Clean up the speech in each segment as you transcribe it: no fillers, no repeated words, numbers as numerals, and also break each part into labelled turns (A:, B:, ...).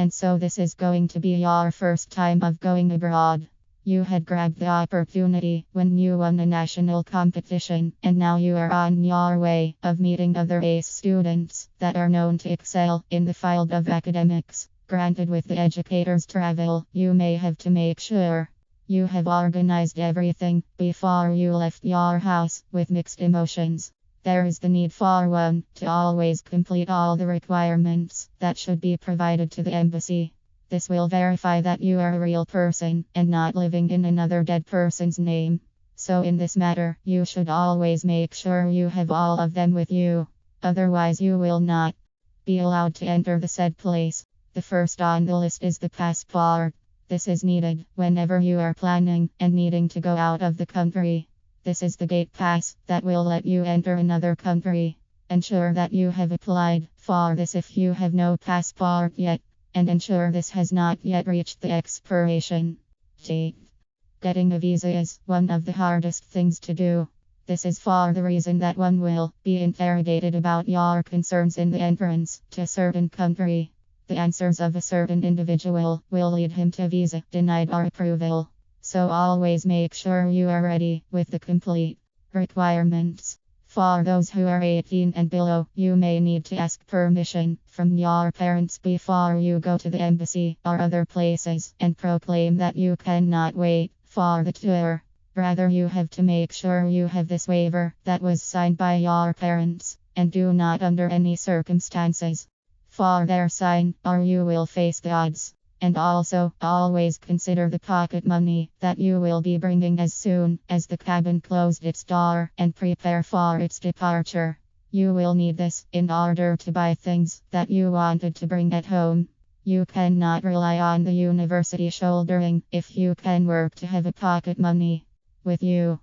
A: And so this is going to be your first time of going abroad. You had grabbed the opportunity when you won a national competition, and now you are on your way of meeting other ace students that are known to excel in the field of academics. Granted, with the educators travel, you may have to make sure you have organized everything before you left your house with mixed emotions. There is the need for one to always complete all the requirements that should be provided to the embassy. This will verify that you are a real person and not living in another dead person's name. So in this matter, you should always make sure you have all of them with you. Otherwise, you will not be allowed to enter the said place. The first on the list is the passport. This is needed whenever you are planning and needing to go out of the country. This is the gate pass that will let you enter another country. Ensure that you have applied for this if you have no passport yet, and ensure this has not yet reached the expiration date. Getting a visa is one of the hardest things to do. This is for the reason that one will be interrogated about your concerns in the entrance to a certain country. The answers of a certain individual will lead him to visa denied or approval. So always make sure you are ready with the complete requirements. For those who are 18 and below, you may need to ask permission from your parents before you go to the embassy or other places and proclaim that you cannot wait for the tour. Rather, you have to make sure you have this waiver that was signed by your parents, and do not under any circumstances for their sign, or you will face the odds. And also, always consider the pocket money that you will be bringing as soon as the cabin closed its door, and prepare for its departure. You will need this in order to buy things that you wanted to bring at home. You cannot rely on the university shouldering if you can work to have a pocket money with you.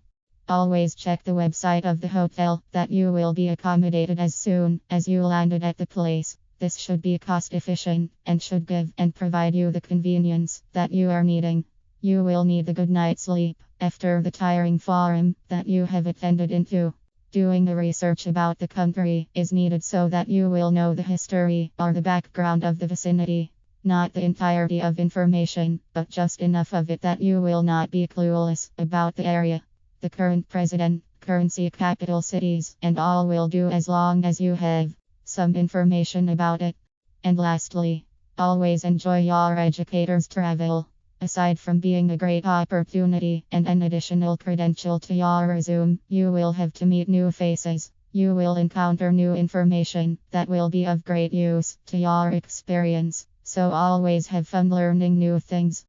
A: Always check the website of the hotel that you will be accommodated as soon as you landed at the place. This should be cost efficient and should give and provide you the convenience that you are needing. You will need a good night's sleep after the tiring forum that you have attended into. Doing the research about the country is needed so that you will know the history or the background of the vicinity. Not the entirety of information, but just enough of it that you will not be clueless about the area, the current president, currency, capital cities, and all will do as long as you have some information about it. And lastly, always enjoy your educator's travel. Aside from being a great opportunity and an additional credential to your resume, you will have to meet new faces. You will encounter new information that will be of great use to your experience. So always have fun learning new things.